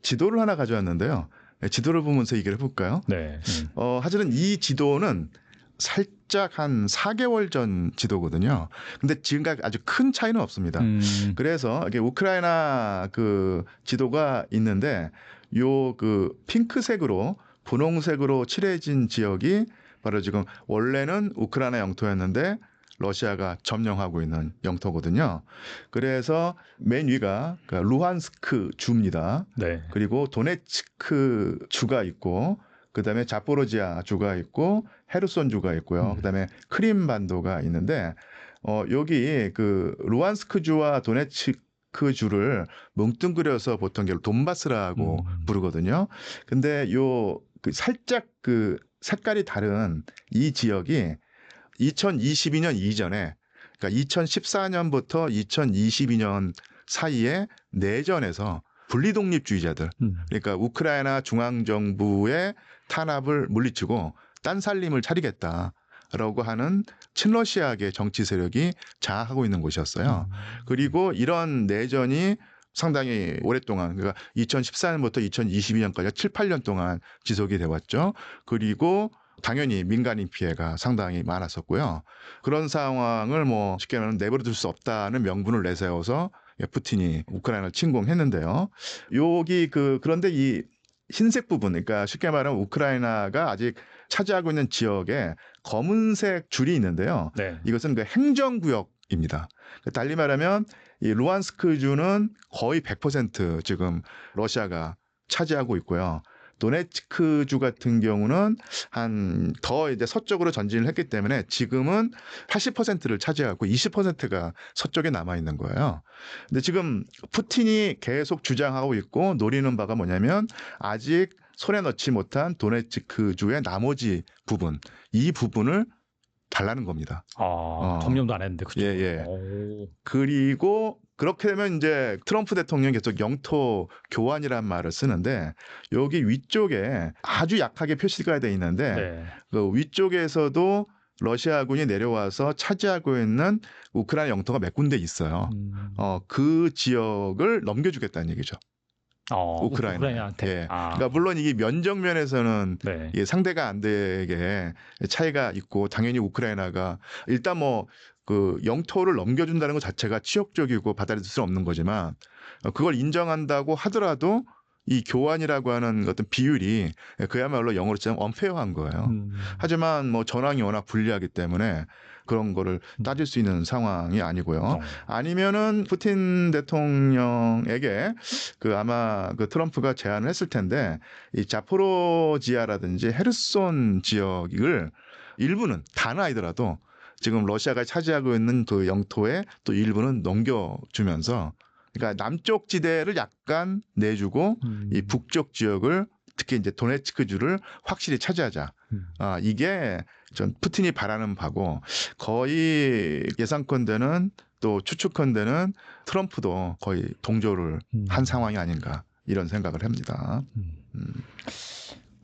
지도를 하나 가져왔는데요. 지도를 보면서 얘기를 해볼까요? 네. 하지만 이 지도는 살짝 한 4개월 전 지도거든요. 근데 지금까지 아주 큰 차이는 없습니다. 그래서 이게 우크라이나 그 지도가 있는데 요 그 핑크색으로 분홍색으로 칠해진 지역이 바로 지금 원래는 우크라이나 영토였는데 러시아가 점령하고 있는 영토거든요. 그래서 맨 위가 루한스크 주입니다. 네. 그리고 도네츠크 주가 있고 그다음에 자포로지아 주가 있고 헤르손 주가 있고요. 그다음에 크림 반도가 있는데 여기 그 루한스크 주와 도네츠크 주를 뭉뚱그려서 보통 돈바스라고 부르거든요. 근데 요 그 살짝 그 색깔이 다른 이 지역이 2022년 이전에 그러니까 2014년부터 2022년 사이에 내전에서 분리독립주의자들 그러니까 우크라이나 중앙정부의 탄압을 물리치고 딴살림을 차리겠다라고 하는 친러시아계 정치 세력이 장악하고 있는 곳이었어요. 그리고 이런 내전이 상당히 오랫동안 그러니까 2014년부터 2022년까지 7, 8년 동안 지속이 돼 왔죠. 그리고 당연히 민간인 피해가 상당히 많았었고요. 그런 상황을 뭐 쉽게 말하면 내버려둘 수 없다는 명분을 내세워서 푸틴이 우크라이나를 침공했는데요. 여기 그런데 이 흰색 부분, 그러니까 쉽게 말하면 우크라이나가 아직 차지하고 있는 지역에 검은색 줄이 있는데요. 네. 이것은 그 행정구역입니다. 달리 말하면 이 루안스크 주는 거의 100% 지금 러시아가 차지하고 있고요. 도네츠크 주 같은 경우는 한 더 이제 서쪽으로 전진을 했기 때문에 지금은 80%를 차지하고 20%가 서쪽에 남아 있는 거예요. 근데 지금 푸틴이 계속 주장하고 있고 노리는 바가 뭐냐면 아직 손에 넣지 못한 도네츠크 주의 나머지 부분, 이 부분을 달라는 겁니다. 점령도 안 했는데 그죠? 예. 그리고 그렇게 되면 이제 트럼프 대통령이 계속 영토 교환이란 말을 쓰는데 여기 위쪽에 아주 약하게 표시가 돼 있는데 네. 그 위쪽에서도 러시아군이 내려와서 차지하고 있는 우크라이나 영토가 몇 군데 있어요. 그 지역을 넘겨주겠다는 얘기죠. 우크라이나한테. 예. 그러니까 물론 이게 면적면에서는 네. 이게 상대가 안 되게 차이가 있고 당연히 우크라이나가 일단 뭐 그 영토를 넘겨준다는 것 자체가 치욕적이고 받아들일 수 없는 거지만 그걸 인정한다고 하더라도 이 교환이라고 하는 어떤 비율이 그야말로 영어로 치면 언페어한 거예요. 하지만 뭐 전황이 워낙 불리하기 때문에 그런 거를 따질 수 있는 상황이 아니고요. 아니면은 푸틴 대통령에게 그 아마 그 트럼프가 제안을 했을 텐데 이 자포로지아라든지 헤르손 지역을 일부는 다는 아니더라도 지금 러시아가 차지하고 있는 그 영토에 또 일부는 넘겨주면서 그러니까 남쪽 지대를 약간 내주고 이 북쪽 지역을 특히 이제 도네츠크 주를 확실히 차지하자. 이게 전 푸틴이 바라는 바고 거의 예상컨대는 또 추측컨대는 트럼프도 거의 동조를 한 상황이 아닌가 이런 생각을 합니다.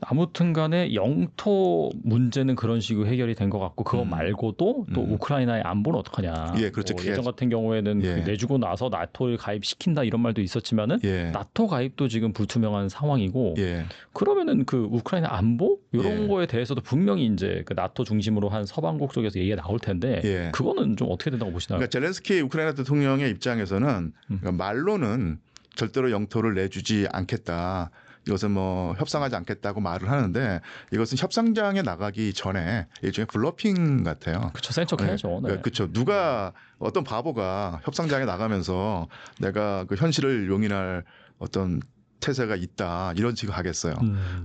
아무튼 간에 영토 문제는 그런 식으로 해결이 된 것 같고 그거 말고도 또 우크라이나의 안보는 어떡하냐. 예, 그렇죠. 예전 같은 경우에는 예. 그 내주고 나서 나토를 가입시킨다 이런 말도 있었지만은 예. 나토 가입도 지금 불투명한 상황이고 예. 그러면은 그 우크라이나 안보 이런 예. 거에 대해서도 분명히 이제 그 나토 중심으로 한 서방국 쪽에서 얘기가 나올 텐데 예. 그거는 좀 어떻게 된다고 보시나요? 그러니까 젤렌스키 우크라이나 대통령의 입장에서는 그러니까 말로는 절대로 영토를 내주지 않겠다. 이것은 뭐 협상하지 않겠다고 말을 하는데 이것은 협상장에 나가기 전에 일종의 블러핑 같아요. 그렇죠. 센 척 해야죠. 네. 그렇죠. 누가 어떤 바보가 협상장에 나가면서 내가 그 현실을 용인할 어떤 태세가 있다 이런 식으로 하겠어요.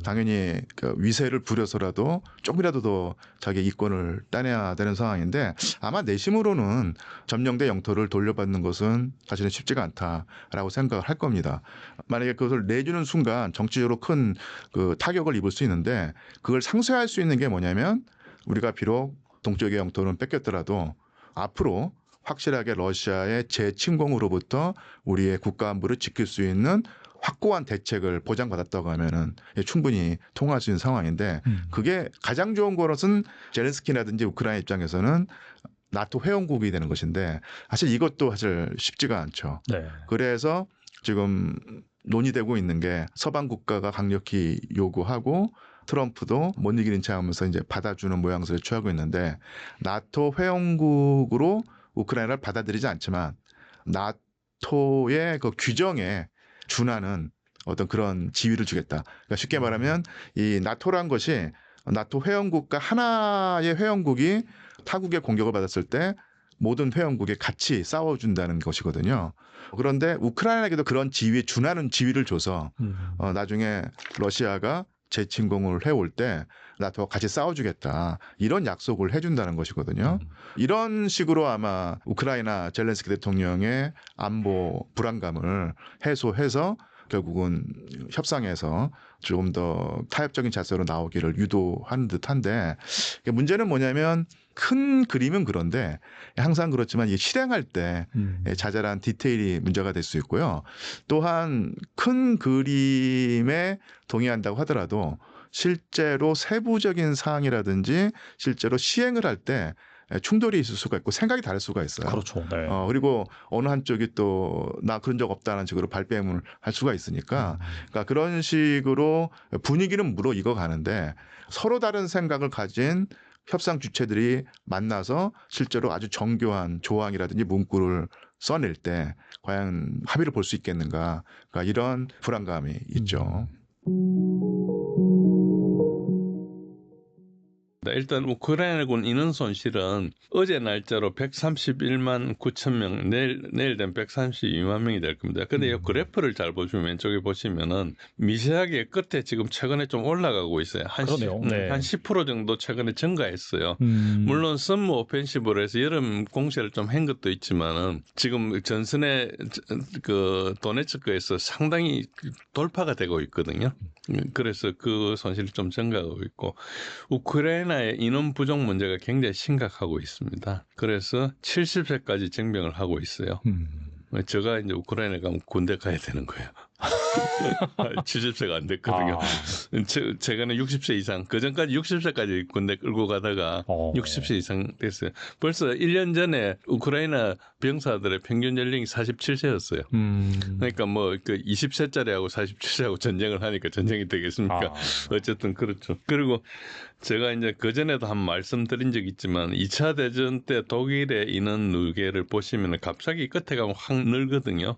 당연히 그 위세를 부려서라도 조금이라도 더 자기 이권을 따내야 되는 상황인데 아마 내심으로는 점령된 영토를 돌려받는 것은 사실은 쉽지가 않다라고 생각을 할 겁니다. 만약에 그것을 내주는 순간 정치적으로 큰 그 타격을 입을 수 있는데 그걸 상쇄할 수 있는 게 뭐냐면 우리가 비록 동쪽의 영토는 뺏겼더라도 앞으로 확실하게 러시아의 재침공으로부터 우리의 국가 안보를 지킬 수 있는 확고한 대책을 보장받았다고 하면은 충분히 통할 수 있는 상황인데 그게 가장 좋은 것은 젤렌스키라든지 우크라이나 입장에서는 나토 회원국이 되는 것인데 사실 이것도 사실 쉽지가 않죠. 네. 그래서 지금 논의되고 있는 게 서방 국가가 강력히 요구하고 트럼프도 못 이기는 체 하면서 이제 받아주는 모양새를 취하고 있는데 나토 회원국으로 우크라이나를 받아들이지 않지만 나토의 그 규정에 준하는 어떤 그런 지위를 주겠다. 그러니까 쉽게 말하면 이 나토란 것이 나토 회원국과 하나의 회원국이 타국의 공격을 받았을 때 모든 회원국이 같이 싸워준다는 것이거든요. 그런데 우크라이나에게도 그런 지위에 준하는 지위를 줘서 나중에 러시아가 재침공을 해올 때 나토와 같이 싸워주겠다 이런 약속을 해준다는 것이거든요. 이런 식으로 아마 우크라이나 젤렌스키 대통령의 안보 불안감을 해소해서 결국은 협상에서 조금 더 타협적인 자세로 나오기를 유도하는 듯한데 문제는 뭐냐면 큰 그림은 그런데 항상 그렇지만 이 실행할 때 자잘한 디테일이 문제가 될 수 있고요. 또한 큰 그림에 동의한다고 하더라도 실제로 세부적인 사항이라든지 실제로 시행을 할 때 충돌이 있을 수가 있고 생각이 다를 수가 있어요. 그렇죠. 네. 그리고 어느 한쪽이 또 나 그런 적 없다는 식으로 발뺌을 할 수가 있으니까 그러니까 그런 식으로 분위기는 무르익어 가는데 서로 다른 생각을 가진 협상 주체들이 만나서 실제로 아주 정교한 조항이라든지 문구를 써낼 때 과연 합의를 볼 수 있겠는가 그러니까 이런 불안감이 있죠. 일단 우크라이나군 인원 손실은 어제 날짜로 131만 9천 명, 내일 되면 132만 명이 될 겁니다. 근데 이 그래프를 잘 보시면 왼쪽에 보시면은 미세하게 끝에 지금 최근에 좀 올라가고 있어요. 그러네요. 네. 한 10% 정도 최근에 증가했어요. 물론 썸머 오펜시브로 해서 여름 공세를 좀 한 것도 있지만은 지금 전선의 그 도네츠크에서 상당히 돌파가 되고 있거든요. 그래서 그 손실이 좀 증가하고 있고 우크라이나의 인원 부족 문제가 굉장히 심각하고 있습니다. 그래서 70세까지 징병을 하고 있어요. 제가 이제 우크라이나 가면 군대 가야 되는 거예요. 70세가 안 됐거든요. 제가는 60세 이상, 그 전까지 60세까지 군대 끌고 가다가 60세 이상 됐어요. 벌써 1년 전에 우크라이나 병사들의 평균 연령이 47세였어요. 그러니까 뭐 그 20세짜리하고 47세하고 전쟁을 하니까 전쟁이 되겠습니까? 어쨌든 그렇죠. 그리고 제가 이제 그전에도 한 말씀드린 적이 있지만 2차 대전 때 독일의 인원 누계를 보시면 갑자기 끝에 가면 확 늘거든요.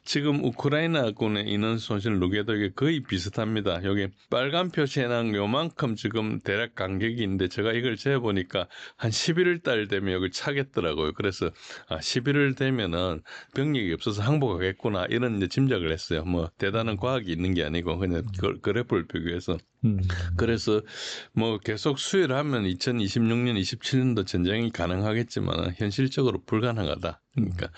지금 우크라이나군의 인원 손실 누계도 이게 거의 비슷합니다. 여기 빨간 표시에는 요만큼 지금 대략 간격이 있는데 제가 이걸 재보니까 한 11월 달 되면 여기 차겠더라고요. 그래서 11월 되면은 병력이 없어서 항복하겠구나 이런 이제 짐작을 했어요. 뭐 대단한 과학이 있는 게 아니고 그냥 그래프를 비교해서. 그래서 뭐 계속 수혜를 하면 2026년, 27년도 전쟁이 가능하겠지만 현실적으로 불가능하다. 그러니까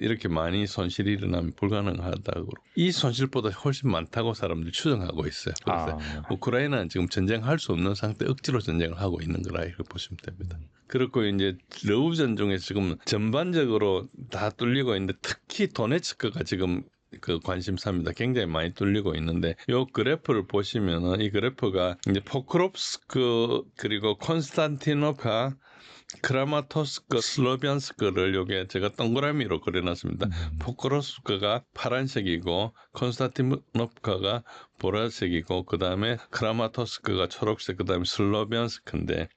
이렇게 많이 손실이 일어나면 불가능하다고. 이 손실보다 훨씬 많다고 사람들이 추정하고 있어요. 그래서 우크라이나는 지금 전쟁할 수 없는 상태 억지로 전쟁을 하고 있는 거라 이렇게 보시면 됩니다. 그렇고 이제 러우전 중에서 지금 전반적으로 다 뚫리고 있는데 특히 도네츠크가 지금 그 관심사입니다. 굉장히 많이 뚫리고 있는데 요 그래프를 보시면은 이 그래프가 이제 포크롭스크 그리고 콘스탄티노프카 크라마토스크, 슬로비안스크를 요게 제가 동그라미로 그려놨습니다. 포크롭스크가 파란색이고 콘스탄티노프카가 보라색이고 그 다음에 크라마토스크가 초록색, 그 다음에 슬로비안스크인데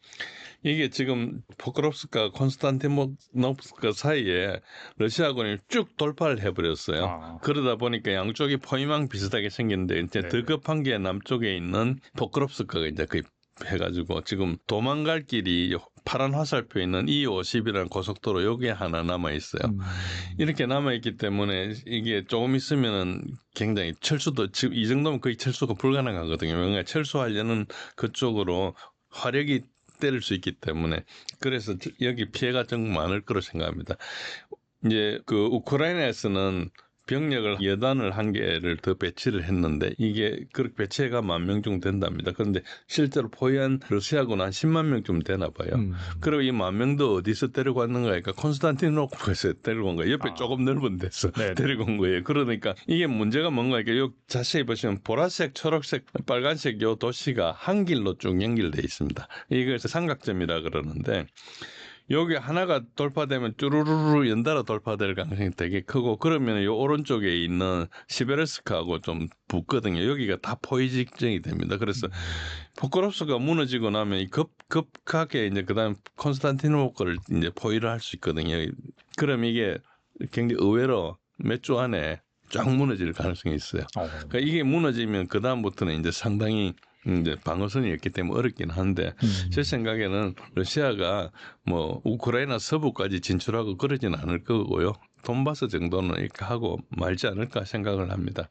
이게 지금 포크롭스크와 콘스탄티노프카 사이에 러시아군이 쭉 돌파를 해버렸어요. 그러다 보니까 양쪽이 포위망 비슷하게 생겼는데 이제 더 급한 게 남쪽에 있는 포크롭스크가 이제 거의 해가지고 지금 도망갈 길이 파란 화살표 있는 E50이라는 고속도로 여기에 하나 남아 있어요. 이렇게 남아 있기 때문에 이게 조금 있으면은 굉장히 철수도 지금 이 정도면 거의 철수가 불가능하거든요. 왜냐 철수하려는 그쪽으로 화력이 때릴 수 있기 때문에 그래서 여기 피해가 정말 많을 거로 생각합니다. 이제 그 우크라이나에서는 병력을 여단을 한 개를 더 배치를 했는데 이게 그렇게 배치가 10,000명 정도 된답니다. 그런데 실제로 포위한 러시아군은 한 10만 명쯤 되나 봐요. 그리고 이 10,000명도 어디서 데리고 왔는가 하니까 콘스탄티노프에서 데리고 온 거예요. 옆에 조금 넓은 데서 데리고 온 거예요. 그러니까 이게 문제가 뭔가 이게 자세히 보시면 보라색, 초록색, 빨간색 요 도시가 한 길로 쭉 연결돼 있습니다. 이걸 삼각점이라 그러는데 여기 하나가 돌파되면 쭈루루루 연달아 돌파될 가능성이 되게 크고 그러면 요 오른쪽에 있는 시베르스크하고 좀 붙거든요. 여기가 다 포위 직전이 됩니다. 그래서 포크롭스가 무너지고 나면 급하게 이제 그다음 콘스탄티노플을 이제 포위를 할 수 있거든요. 그럼 이게 굉장히 의외로 몇 주 안에 쫙 무너질 가능성이 있어요. 그러니까 이게 무너지면 그 다음부터는 이제 상당히 이제 방어선이었기 때문에 어렵긴 한데 제 생각에는 러시아가 뭐 우크라이나 서부까지 진출하고 그러지는 않을 거고요. 돈바스 정도는 이렇게 하고 말지 않을까 생각을 합니다.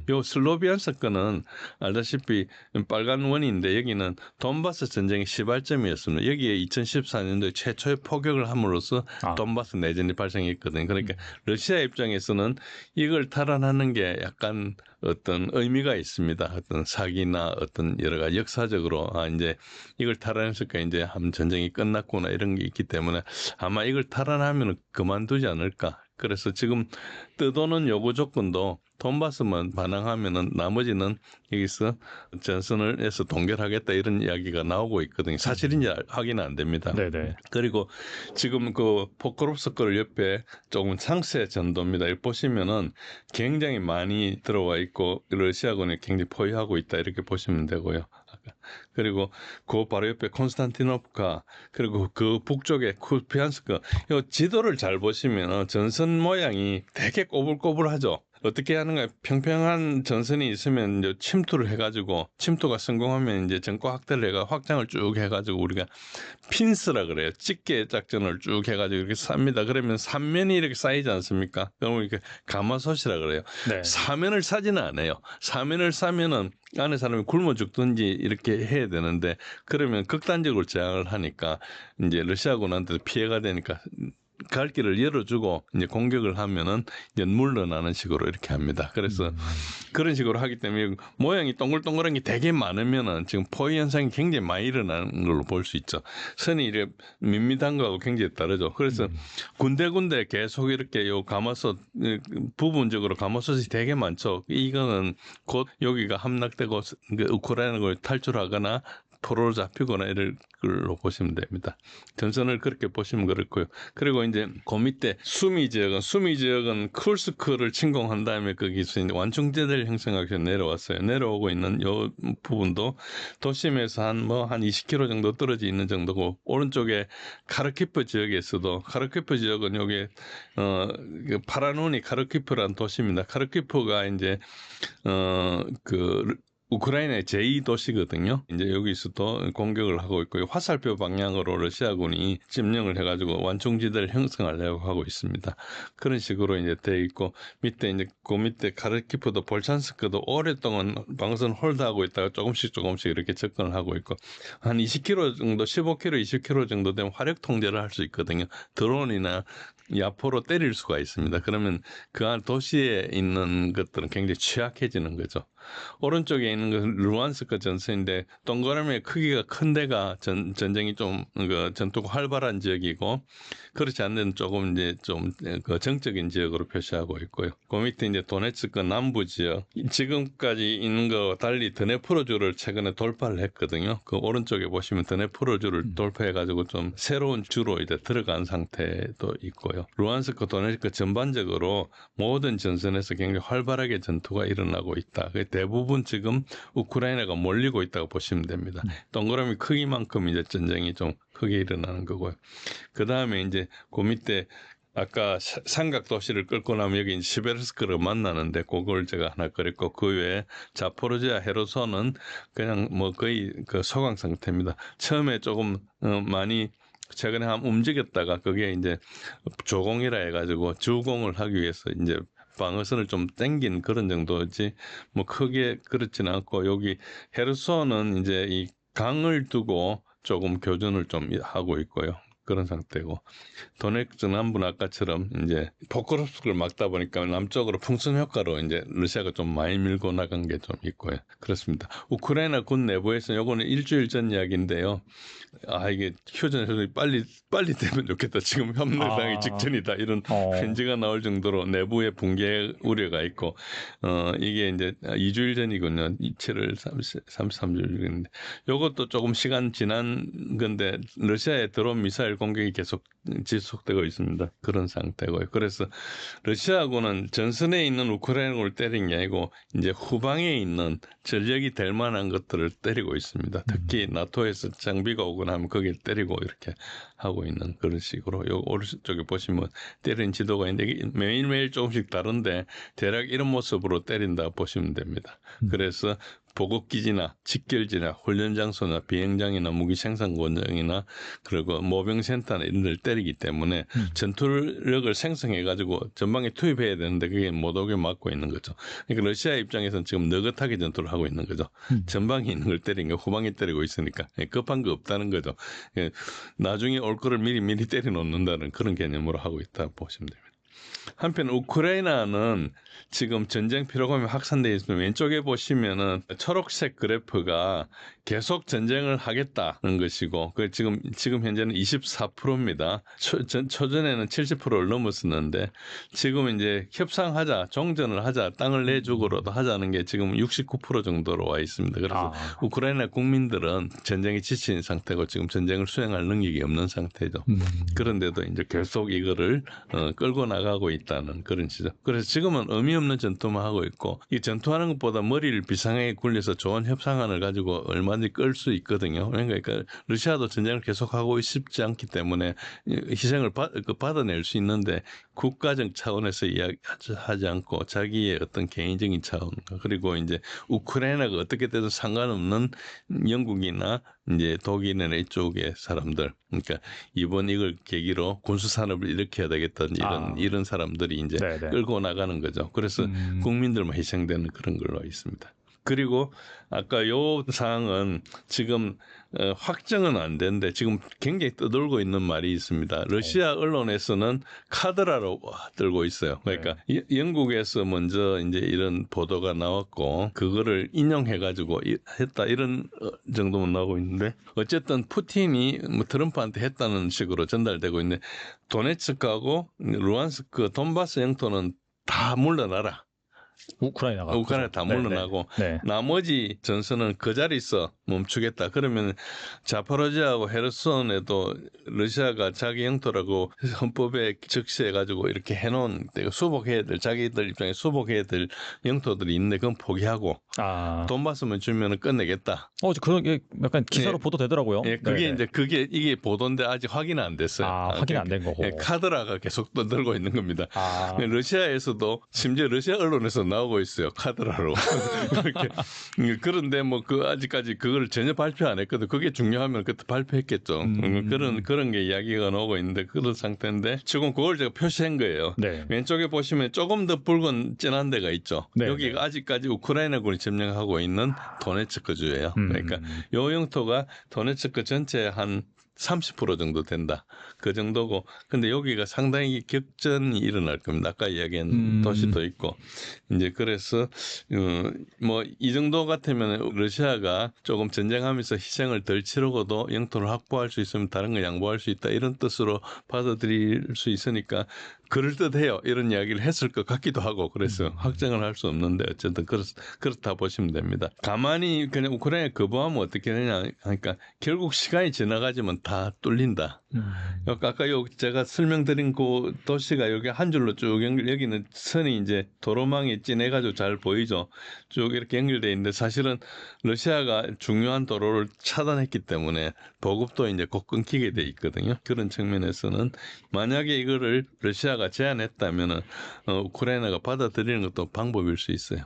요 슬로비안스 건은 알다시피 빨간 원인데 여기는 돈바스 전쟁의 시발점이었습니다. 여기에 2014년도에 최초의 포격을 함으로써 돈바스 내전이 발생했거든요. 그러니까 러시아 입장에서는 이걸 탈환하는 게 약간 어떤 의미가 있습니다. 어떤 사기나 어떤 여러 가지 역사적으로 이제 이걸 탈환했을까 이제 한 전쟁이 끝났구나 이런 게 있기 때문에 아마 이걸 탈환하면 그만두지 않을까. 그래서 지금 떠도는 요구 조건도 돈바스만 반항하면은 나머지는 여기서 전선을 해서 동결하겠다 이런 이야기가 나오고 있거든요. 사실인지 확인은 안 됩니다. 네네. 그리고 지금 그 포크롭스 거를 옆에 조금 상세 전도입니다. 여기 보시면은 굉장히 많이 들어와 있고 러시아군이 굉장히 포위하고 있다 이렇게 보시면 되고요. 그리고 그 바로 옆에 콘스탄티노프카 그리고 그 북쪽에 쿠피안스크 이 지도를 잘 보시면 전선 모양이 되게 꼬불꼬불하죠. 어떻게 하는가 평평한 전선이 있으면 이제 침투를 해가지고 침투가 성공하면 이제 전과 확대를 해가 확장을 쭉 해가지고 우리가 핀스라 그래요. 집게 작전을 쭉 해가지고 이렇게 쌉니다. 그러면 삼면이 이렇게 쌓이지 않습니까? 그러면 이렇게 가마솥이라 그래요. 네. 사면을 싸지는 않아요. 사면을 싸면은 안에 사람이 굶어 죽든지 이렇게 해야 되는데 그러면 극단적으로 제한을 하니까 이제 러시아군한테 피해가 되니까 갈 길을 열어주고 이제 공격을 하면은 이제 물러나는 식으로 이렇게 합니다. 그래서 그런 식으로 하기 때문에 모양이 동글동글한 게 되게 많으면은 지금 포위 현상이 굉장히 많이 일어나는 걸로 볼 수 있죠. 선이 이렇게 밋밋한 거하고 굉장히 다르죠. 그래서 군데군데 계속 이렇게 요 가마솥 부분적으로 가마솥이 되게 많죠. 이거는 곧 여기가 함락되고 우크라이나를 탈출하거나 포로로 잡히거나 이럴 걸로 보시면 됩니다. 전선을 그렇게 보시면 그렇고요. 그리고 이제 그 밑에 수미 지역은 쿠르스크를 침공한 다음에 거기서 이제 완충지대를 형성하기 내려왔어요. 내려오고 있는 요 부분도 도심에서 한 20km 정도 떨어져 있는 정도고 오른쪽에 카르키프 지역에서도 카르키프 지역은 여기 파라노니 카르키프라는 도시입니다. 카르키프가 이제 우크라이나의 제2도시거든요. 이제 여기서도 공격을 하고 있고요. 화살표 방향으로 러시아군이 점령을 해가지고 완충지대를 형성하려고 하고 있습니다. 그런 식으로 이제 돼 있고 밑에 이제 그 밑에 카르키프도 볼찬스크도 오랫동안 방선 홀드하고 있다가 조금씩 이렇게 접근을 하고 있고 한 20km 정도, 15km, 20km 정도 되면 화력 통제를 할 수 있거든요. 드론이나 야포로 때릴 수가 있습니다. 그러면 그 안 도시에 있는 것들은 굉장히 취약해지는 거죠. 오른쪽에 있는 것은 루안스크 전선인데 동그라미의 크기가 큰 데가 전쟁이 좀 전투가 활발한 지역이고 그렇지 않는 데는 조금 이제 좀 그 정적인 지역으로 표시하고 있고요. 그 밑에 이제 도네츠크 남부 지역 지금까지 있는 거와 달리 드네프로주를 최근에 돌파를 했거든요. 그 오른쪽에 보시면 드네프로주를 돌파해가지고 좀 새로운 주로 이제 들어간 상태도 있고요. 루안스크, 도네츠크 전반적으로 모든 전선에서 굉장히 활발하게 전투가 일어나고 있다. 대부분 지금 우크라이나가 몰리고 있다고 보시면 됩니다. 동그라미 크기만큼 이제 전쟁이 좀 크게 일어나는 거고요. 그 다음에 이제 그 밑에 아까 삼각 도시를 끌고 나면 여기 시베르스크를 만나는데 그걸 제가 하나 그렸고 그 외에 자포로지아 헤르손은 그냥 거의 그 소강 상태입니다. 처음에 조금 많이 최근에 한번 움직였다가 그게 이제 조공이라 해가지고 주공을 하기 위해서 이제 방어선을 좀 땡긴 그런 정도지 크게 그렇지는 않고 여기 헤르손은 이제 이 강을 두고 조금 교전을 좀 하고 있고요. 그런 상태고 도네츠 남부는 아까처럼 이제 포크롭스크를 막다 보니까 남쪽으로 풍선 효과로 이제 러시아가 좀 많이 밀고 나간 게 좀 있고요. 그렇습니다. 우크라이나 군 내부에서는 요거는 일주일 전 이야기인데요. 이게 휴전이 빨리 되면 좋겠다. 지금 협력당이 직전이다. 이런 편지가 나올 정도로 내부의 붕괴 우려가 있고 이게 이제 2주일 전이군요. 7월 33일인데 요것도 조금 시간 지난 건데 러시아의 드론 미사일 미사일 공격이 계속 지속되고 있습니다. 그런 상태고요. 그래서 러시아군은 전선에 있는 우크라이나군을 때린 게 아니고 이제 후방에 있는 전력이 될 만한 것들을 때리고 있습니다. 특히 나토에서 장비가 오거나 하면 거기를 때리고 이렇게 하고 있는 그런 식으로 요 오른쪽에 보시면 때린 지도가 있는데 이게 매일매일 조금씩 다른데 대략 이런 모습으로 때린다 보시면 됩니다. 그래서 보급기지나 직결지나 훈련 장소나 비행장이나 무기 생산 공장이나 그리고 모병센터나 이런 데를 때리기 때문에 전투력을 생성해 가지고 전방에 투입해야 되는데 그게 못 오게 막고 있는 거죠. 그러니까 러시아 입장에서는 지금 느긋하게 전투를 하고 있는 거죠. 전방에 있는 걸 때린 게 후방에 때리고 있으니까 급한 거 없다는 거죠. 나중에 올 거를 미리 때려 놓는다는 그런 개념으로 하고 있다 보시면 됩니다. 한편 우크라이나는 지금 전쟁 피로감이 확산되어 있습니다. 왼쪽에 보시면은 초록색 그래프가 계속 전쟁을 하겠다는 것이고, 그 지금 현재는 24%입니다. 초전에는 70%를 넘었었는데, 지금 이제 협상하자, 종전을 하자, 땅을 내주고라도 하자는 게 지금 69% 정도로 와 있습니다. 그래서 우크라이나 국민들은 전쟁에 지친 상태고 지금 전쟁을 수행할 능력이 없는 상태죠. 그런데도 이제 계속 이거를 끌고 나가고 있다는 그런 시죠. 그래서 지금은 의미 없는 전투만 하고 있고, 이 전투하는 것보다 머리를 비상하게 굴려서 좋은 협상안을 가지고 얼마든지 끌 수 있거든요. 그러니까 러시아도 전쟁을 계속하고 싶지 않기 때문에 희생을 받아낼 수 있는데 국가적 차원에서 이야기하지 않고 자기의 어떤 개인적인 차원, 그리고 이제 우크라이나가 어떻게 돼도 상관없는 영국이나 이제 독일이나 이쪽의 사람들, 그러니까 이번 이걸 계기로 군수 산업을 일으켜야 되겠다는 이런 사람들이 이제 네네. 끌고 나가는 거죠. 그래서 국민들만 희생되는 그런 걸로 있습니다. 그리고 아까 요 사항은 지금 확정은 안 되는데 지금 굉장히 떠돌고 있는 말이 있습니다. 러시아 언론에서는 카드라로 들고 있어요. 그러니까 영국에서 먼저 이제 이런 보도가 나왔고 그거를 인용해 가지고 했다 이런 정도만 나오고 있는데, 어쨌든 푸틴이 뭐 트럼프한테 했다는 식으로 전달되고 있는데, 도네츠크하고 루안스크 돈바스 영토는 다 물러나라. 우크라이나가 다 물러나고 나머지 전선은 그 자리에서 멈추겠다. 그러면 자포로지아하고 헤르손에도 러시아가 자기 영토라고 헌법에 적시해가지고 이렇게 해놓은 수복해야 될, 자기들 입장에 수복해야 될 영토들이 있는데 그건 포기하고 돈바스만 주면은 끝내겠다. 그런 게 약간 기사로 보도되더라고요. 그게 이게 보도인데 아직 확인은 안 됐어요. 확인 안 된 거고. 카드라가 계속 떠들고 있는 겁니다. 러시아에서도 심지어 러시아 언론에서 나오고 있어요. 카드라로. 이렇게. 그런데 뭐 아직까지 그걸 전혀 발표 안 했거든. 그게 중요하면 그때 발표했겠죠. 그런 게 이야기가 나오고 있는데 그런 상태인데 지금 그걸 제가 표시한 거예요. 왼쪽에 보시면 조금 더 붉은 진한 데가 있죠. 여기가 아직까지 우크라이나군이 점령하고 있는 도네츠크주예요. 그러니까 요 영토가 도네츠크 전체의 한 30% 정도 된다. 그 정도고. 근데 여기가 상당히 격전이 일어날 겁니다. 아까 이야기한 도시도 있고. 이제 그래서 뭐 이 정도 같으면 러시아가 조금 전쟁하면서 희생을 덜 치르고도 영토를 확보할 수 있으면 다른 거 양보할 수 있다. 이런 뜻으로 받아들일 수 있으니까 그럴듯해요. 이런 이야기를 했을 것 같기도 하고. 그래서 확정을 할 수 없는데 어쨌든 그렇다 보시면 됩니다. 가만히 그냥 우크라이나 거부하면 어떻게 되냐 하니까 결국 시간이 지나가지면 다 뚫린다. 아까 제가 설명드린 그 도시가 여기 한 줄로 쭉 여기는 선이 이제 도로망이 진해가지고 잘 보이죠. 쭉 이렇게 연결돼 있는데 사실은 러시아가 중요한 도로를 차단했기 때문에 보급도 이제 곧 끊기게 돼 있거든요. 그런 측면에서는 만약에 이거를 러시아가 제안했다면은 우크라이나가 받아들이는 것도 방법일 수 있어요.